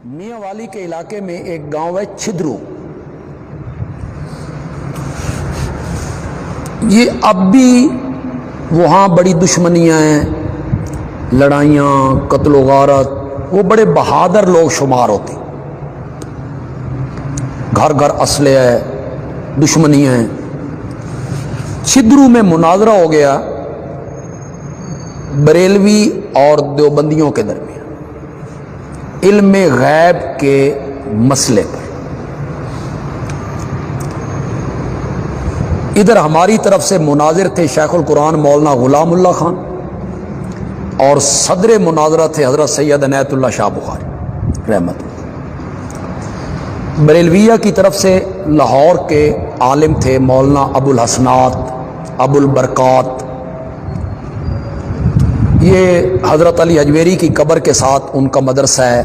میاں والی کے علاقے میں ایک گاؤں ہے چھدرو. یہ اب بھی وہاں بڑی دشمنیاں ہیں، لڑائیاں، قتل و غارت. وہ بڑے بہادر لوگ شمار ہوتے، گھر گھر اسلحہ ہے، دشمنیاں ہیں. چھدرو میں مناظرہ ہو گیا بریلوی اور دیوبندیوں کے درمیان علم غیب کے مسئلے پر. ادھر ہماری طرف سے مناظر تھے شیخ القرآن مولانا غلام اللہ خان، اور صدر مناظرہ تھے حضرت سید عنایت اللہ شاہ بخاری رحمت اللہ. بریلویہ کی طرف سے لاہور کے عالم تھے مولانا ابو الحسنات، ابو البرکات. یہ حضرت علی حجویری کی قبر کے ساتھ ان کا مدرسہ ہے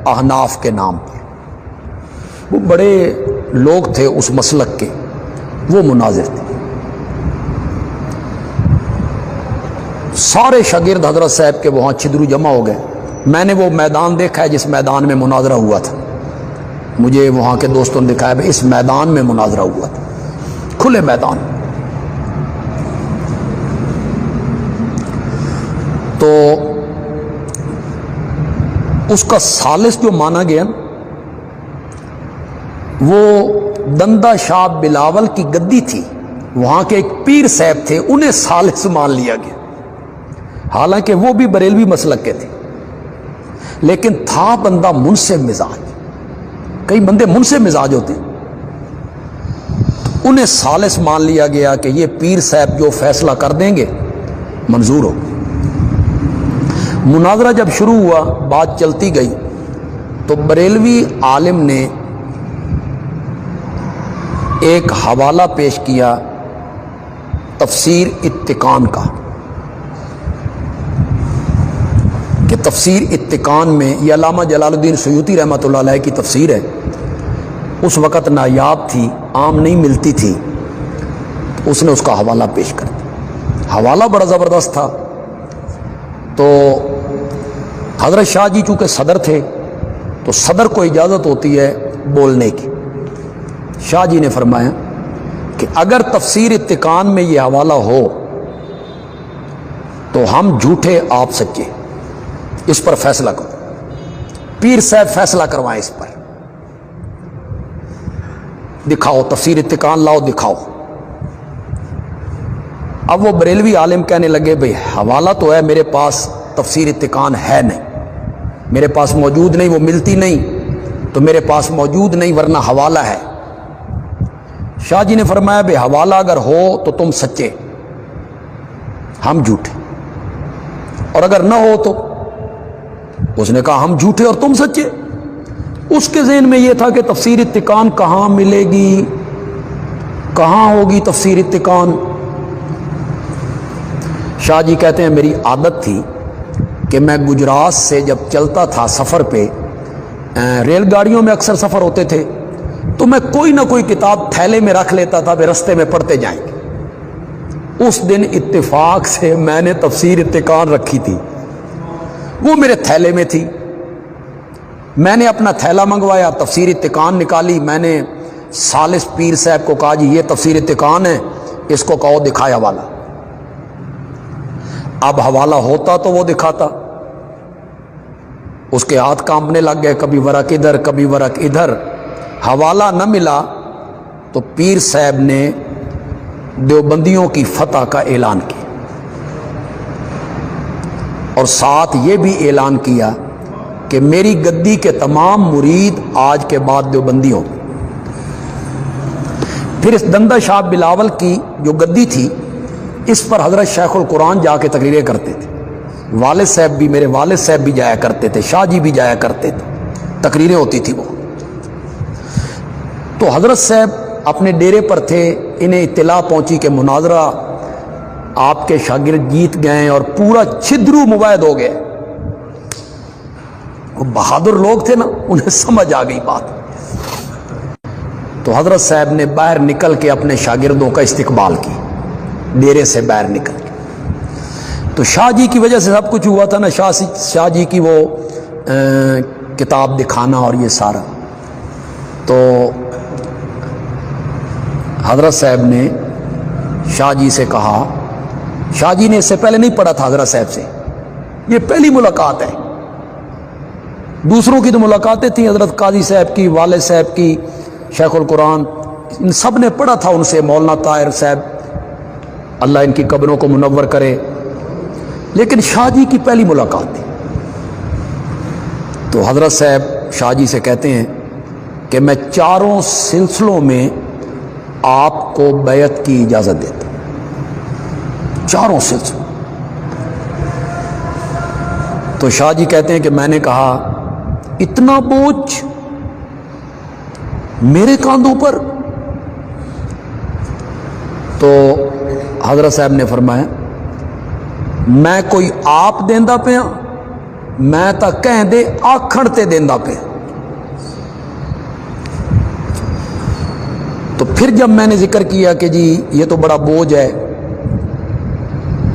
احناف کے نام پر. وہ بڑے لوگ تھے اس مسلک کے، وہ مناظر تھے. سارے شاگرد حضرت صاحب کے وہاں چھدرو جمع ہو گئے. میں نے وہ میدان دیکھا ہے جس میدان میں مناظرہ ہوا تھا. مجھے وہاں کے دوستوں نے دکھایا کہ اس میدان میں مناظرہ ہوا تھا، کھلے میدان. تو اس کا ثالث جو مانا گیا وہ دندہ شاہ بلاول کی گدی تھی. وہاں کے ایک پیر صاحب تھے، انہیں ثالث مان لیا گیا. حالانکہ وہ بھی بریلوی مسلک کے تھے، لیکن تھا بندہ منصف مزاج. کئی بندے منصف مزاج ہوتے، تو انہیں ثالث مان لیا گیا کہ یہ پیر صاحب جو فیصلہ کر دیں گے منظور ہو. مناظرہ جب شروع ہوا، بات چلتی گئی، تو بریلوی عالم نے ایک حوالہ پیش کیا تفسیر اتقان کا، کہ تفسیر اتقان میں یہ علامہ جلال الدین سیوطی رحمۃ اللہ علیہ کی تفسیر ہے. اس وقت نایاب تھی، عام نہیں ملتی تھی، تو اس نے اس کا حوالہ پیش کر دیا. حوالہ بڑا زبردست تھا. تو حضرت شاہ جی چونکہ صدر تھے تو صدر کو اجازت ہوتی ہے بولنے کی. شاہ جی نے فرمایا کہ اگر تفسیر اتقان میں یہ حوالہ ہو تو ہم جھوٹے آپ سچے، اس پر فیصلہ کرو. پیر صاحب فیصلہ کروائیں اس پر. دکھاؤ تفسیر اتقان لاؤ، دکھاؤ. اب وہ بریلوی عالم کہنے لگے بھئی حوالہ تو ہے میرے پاس، تفسیر اتقان ہے نہیں، میرے پاس موجود نہیں، وہ ملتی نہیں تو میرے پاس موجود نہیں، ورنہ حوالہ ہے. شاہ جی نے فرمایا بھئی حوالہ اگر ہو تو تم سچے، ہم جھوٹے، اور اگر نہ ہو تو. اس نے کہا ہم جھوٹے اور تم سچے. اس کے ذہن میں یہ تھا کہ تفسیر اتقان کہاں ملے گی، کہاں ہوگی تفسیر اتقان. شاہ جی کہتے ہیں میری عادت تھی کہ میں گجرات سے جب چلتا تھا سفر پہ، ریل گاڑیوں میں اکثر سفر ہوتے تھے، تو میں کوئی نہ کوئی کتاب تھیلے میں رکھ لیتا تھا کہ رستے میں پڑھتے جائیں گے. اس دن اتفاق سے میں نے تفسیر اتقان رکھی تھی، وہ میرے تھیلے میں تھی. میں نے اپنا تھیلا منگوایا، تفسیر اتقان نکالی. میں نے ثالث پیر صاحب کو کہا جی یہ تفسیر اتقان ہے، اس کو کہو دکھایا حوالہ. اب حوالہ ہوتا تو وہ دکھاتا، اس کے ہاتھ کانپنے لگ گئے، کبھی ورق ادھر کبھی ورق ادھر. حوالہ نہ ملا تو پیر صاحب نے دیوبندیوں کی فتح کا اعلان کیا، اور ساتھ یہ بھی اعلان کیا کہ میری گدی کے تمام مرید آج کے بعد دیوبندی ہوں. پھر اس دندہ شاہ بلاول کی جو گدی تھی، اس پر حضرت شیخ القرآن جا کے تقریریں کرتے تھے. والد صاحب بھی، میرے والد صاحب بھی جایا کرتے تھے، شاہ جی بھی جایا کرتے تھے، تقریریں ہوتی تھی وہ. تو حضرت صاحب اپنے ڈیرے پر تھے، انہیں اطلاع پہنچی کہ مناظرہ آپ کے شاگرد جیت گئے اور پورا چھدرو مباحث ہو گئے. وہ بہادر لوگ تھے نا، انہیں سمجھ آ گئی بات. تو حضرت صاحب نے باہر نکل کے اپنے شاگردوں کا استقبال کی، ڈیرے سے باہر نکل کے. تو شاہ جی کی وجہ سے سب کچھ ہوا تھا نا. شاہ جی کی وہ کتاب دکھانا اور یہ سارا. تو حضرت صاحب نے شاہ جی سے کہا، شاہ جی نے اس سے پہلے نہیں پڑھا تھا حضرت صاحب سے، یہ پہلی ملاقات ہے. دوسروں کی تو ملاقاتیں تھیں، حضرت قاضی صاحب کی، والد صاحب کی، شیخ القرآن، ان سب نے پڑھا تھا ان سے، مولانا طاہر صاحب اللہ ان کی قبروں کو منور کرے، لیکن شاہ جی کی پہلی ملاقات تھی. تو حضرت صاحب شاہ جی سے کہتے ہیں کہ میں چاروں سلسلوں میں آپ کو بیعت کی اجازت دیتا ہوں، چاروں سلسلوں. تو شاہ جی کہتے ہیں کہ میں نے کہا اتنا بوجھ میرے کاندھوں پر؟ تو حضرت صاحب نے فرمایا میں کوئی آپ دیندا پیا، میں تا کہہ دے آکھڑ تے دیندا پیا. تو پھر جب میں نے ذکر کیا کہ جی یہ تو بڑا بوجھ ہے،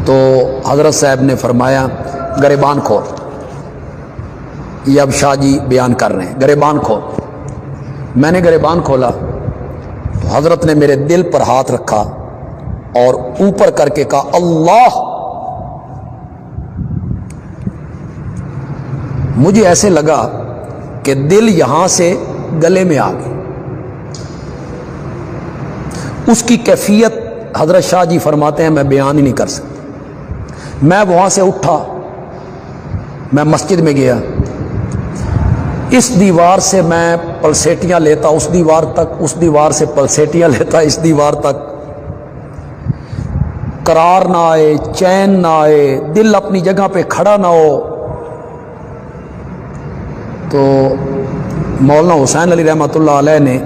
تو حضرت صاحب نے فرمایا گریبان کھول. یہ اب شاہ جی بیان کر رہے ہیں، گریبان کھول. میں نے گریبان کھولا تو حضرت نے میرے دل پر ہاتھ رکھا اور اوپر کر کے کہا اللہ. مجھے ایسے لگا کہ دل یہاں سے گلے میں آ گئی. اس کی کیفیت حضرت شاہ جی فرماتے ہیں میں بیان ہی نہیں کر سکتا. میں وہاں سے اٹھا، میں مسجد میں گیا، اس دیوار سے میں پلسیٹیاں لیتا اس دیوار تک، اس دیوار سے پلسیٹیاں لیتا اس دیوار تک. قرار نہ آئے، چین نہ آئے، دل اپنی جگہ پہ کھڑا نہ ہو. تو مولانا حسین علی رحمۃ اللہ علیہ نے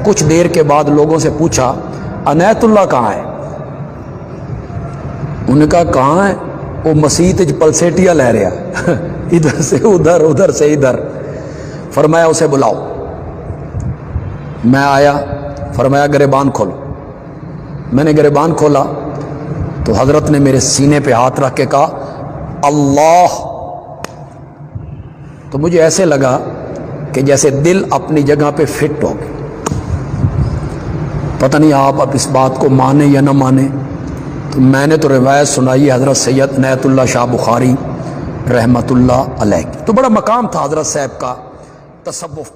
کچھ دیر کے بعد لوگوں سے پوچھا عنایت اللہ کہاں ہے؟ انہوں نے کہا کہاں ہے؟ وہ مسیت پلسیٹیاں لے رہا ادھر سے ادھر، ادھر سے ادھر. فرمایا اسے بلاؤ. میں آیا، فرمایا گریبان کھولو. میں نے گریبان کھولا تو حضرت نے میرے سینے پہ ہاتھ رکھ کے کہا اللہ. تو مجھے ایسے لگا کہ جیسے دل اپنی جگہ پہ فٹ ہو گیا. پتہ نہیں آپ اب اس بات کو مانیں یا نہ مانیں. تو میں نے تو روایت سنائی حضرت سید عنایت اللہ شاہ بخاری رحمۃ اللہ علیہ کی. تو بڑا مقام تھا حضرت صاحب کا تصوف.